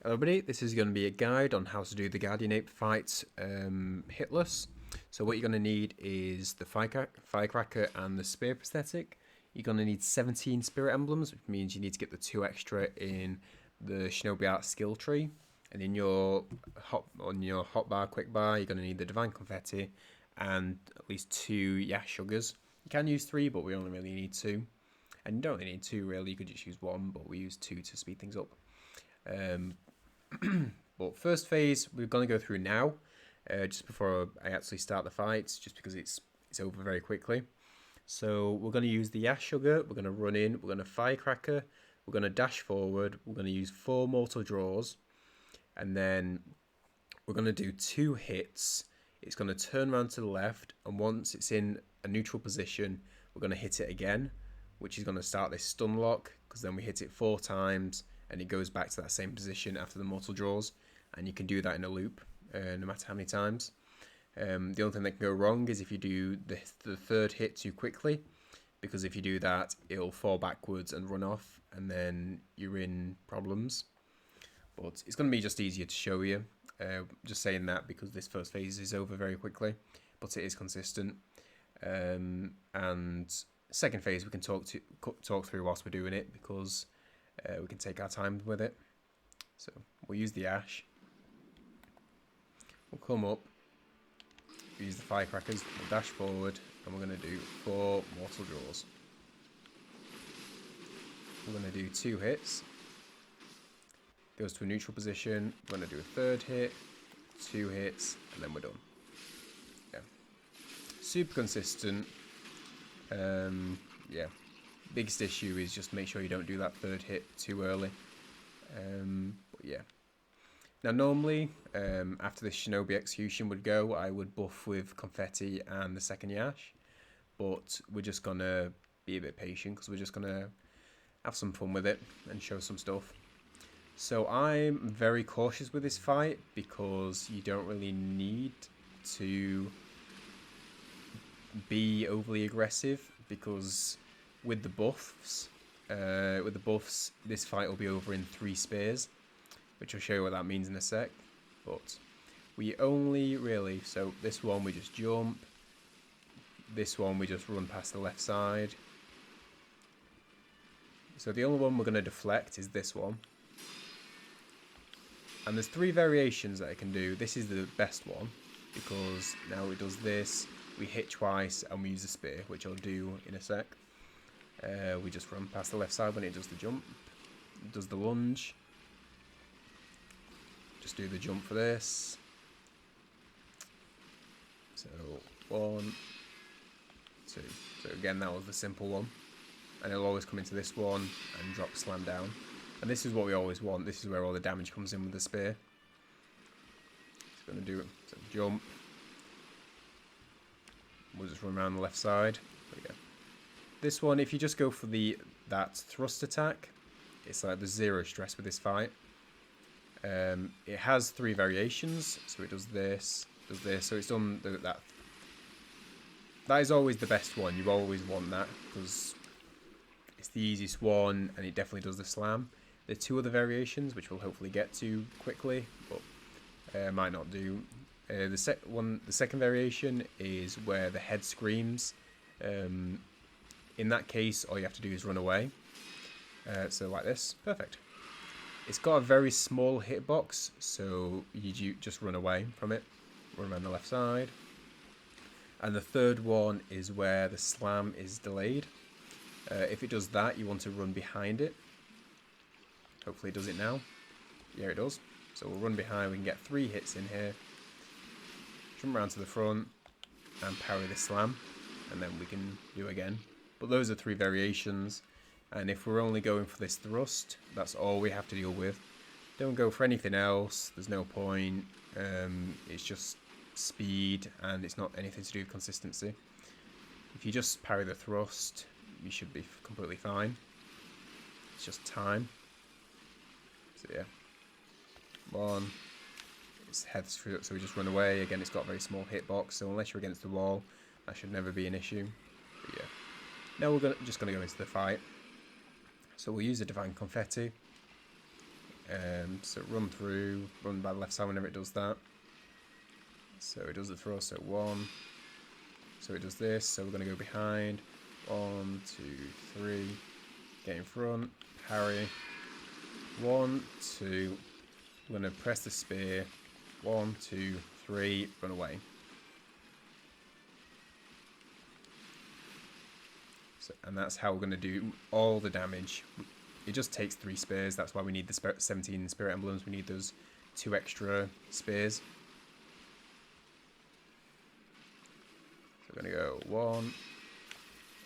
Hello everybody, this is going to be a guide on how to do the Guardian Ape fight hitless. So what you're going to need is the Firecracker and the Spear prosthetic. You're going to need 17 Spirit Emblems, which means you need to get the 2 extra in the Shinobi Art skill tree. And in your hotbar, quickbar, you're going to need the Divine Confetti and at least 2 Yash Sugars. You can use 3, but we only really need 2. And you don't really need 2 really, you could just use 1, but we use 2 to speed things up. But first phase we're going to go through now, just before I actually start the fights, just because it's over very quickly. So we're going to use the Yash Sugar, we're going to run in, we're going to Firecracker, we're going to dash forward, we're going to use 4 mortal draws, and then we're going to do 2 hits. It's going to turn around to the left, and once it's in a neutral position, we're going to hit it again, which is going to start this stun lock, because then we hit it 4 times, and it goes back to that same position after the mortal draws, and you can do that in a loop, no matter how many times. The only thing that can go wrong is if you do the third hit too quickly, because if you do that, it'll fall backwards and run off, and then you're in problems. But it's going to be just easier to show you, just saying that because this first phase is over very quickly, but it is consistent. And second phase we can talk through whilst we're doing it, because we can take our time with it. So we'll use the ash. We'll come up. We'll use the firecrackers. We'll dash forward, and we're going to do 4 mortal draws. We're going to do 2 hits. Goes to a neutral position. We're going to do a third hit, 2 hits, and then we're done. Yeah, super consistent. Yeah. Biggest issue is just make sure you don't do that third hit too early. But yeah. Now normally, after this Shinobi execution would go, I would buff with confetti and the second Yash. But we're just going to be a bit patient, because we're just going to have some fun with it and show some stuff. So I'm very cautious with this fight, because you don't really need to be overly aggressive, because with the buffs, this fight will be over in 3 spears, which I'll show you what that means in a sec. But we only really, so this one we just jump, this one we just run past the left side. So the only one we're going to deflect is this one. And there's 3 variations that I can do. This is the best one, because now it does this, we hit twice, and we use the spear, which I'll do in a sec. We just run past the left side when it does the jump. It does the lunge. Just do the jump for this. So 1, 2. So again, that was the simple one. And it'll always come into this one and drop slam down. And this is what we always want. This is where all the damage comes in with the spear. It's going to do it. So jump. We'll just run around the left side. But yeah. This one, if you just go for that thrust attack, it's like there's 0 stress with this fight. It has 3 variations, so it does this, so it's done that. That is always the best one. You always want that, because it's the easiest one, and it definitely does the slam. There are 2 other variations, which we'll hopefully get to quickly, but might not do. The second variation is where the head screams. In that case, all you have to do is run away. So like this, perfect. It's got a very small hitbox, so you just run away from it. Run around the left side. And the third one is where the slam is delayed. If it does that, you want to run behind it. Hopefully it does it now. Yeah, it does. So we'll run behind, we can get 3 hits in here. Jump around to the front and parry the slam, and then we can do again. But those are 3 variations, and if we're only going for this thrust, that's all we have to deal with. Don't go for anything else, there's no point. It's just speed, and it's not anything to do with consistency. If you just parry the thrust, you should be completely fine. It's just time. So yeah. 1. It's heads through, so we just run away. Again, it's got a very small hitbox, so unless you're against the wall, that should never be an issue. But yeah. Now we're just going to go into the fight. So we'll use the Divine Confetti. So run through, run by the left side whenever it does that. So it does the thrust, so 1. So it does this, so we're going to go behind. 1, 2, 3. Get in front, parry. 1, 2. We're going to press the spear. 1, 2, 3. Run away. So, and that's how we're going to do all the damage. It just takes 3 spears. That's why we need the 17 spirit emblems. We need those 2 extra spears. So we're going to go 1.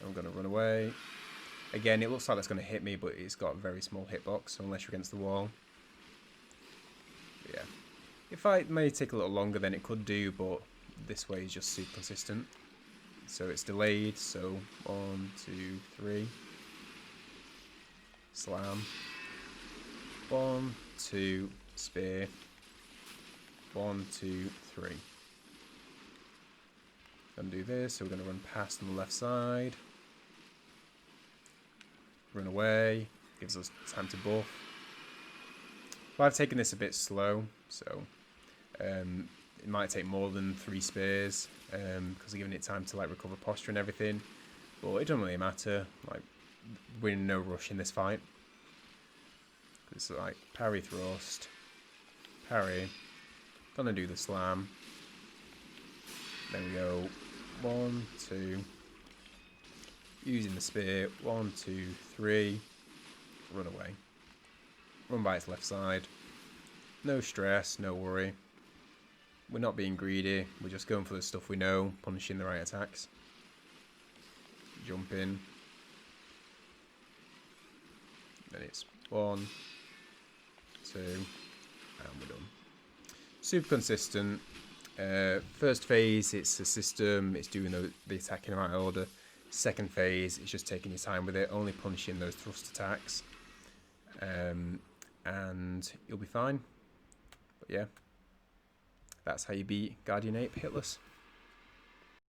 I'm going to run away. Again, it looks like that's going to hit me, but it's got a very small hitbox, so unless you're against the wall. But yeah. If fight may take a little longer than it could do, but this way is just super consistent. So it's delayed, so 1, 2, 3. Slam. 1, 2, spear. 1, 2, 3. Gonna do this, so we're gonna run past on the left side. Run away, gives us time to buff. But I've taken this a bit slow, so it might take more than 3 spears, because I'm giving it time to like recover posture and everything. But it doesn't really matter. Like, we're in no rush in this fight. It's like parry thrust, parry. Gonna do the slam. Then we go 1, 2. Using the spear. 1, 2, 3. Run away. Run by its left side. No stress, no worry. We're not being greedy. We're just going for the stuff we know, punishing the right attacks. Jump in. Then it's 1, 2, and we're done. Super consistent. First phase, it's a system. It's doing the attack in the right order. Second phase, it's just taking your time with it, only punishing those thrust attacks. And you'll be fine. But yeah, that's how you beat Guardian Ape Hitless.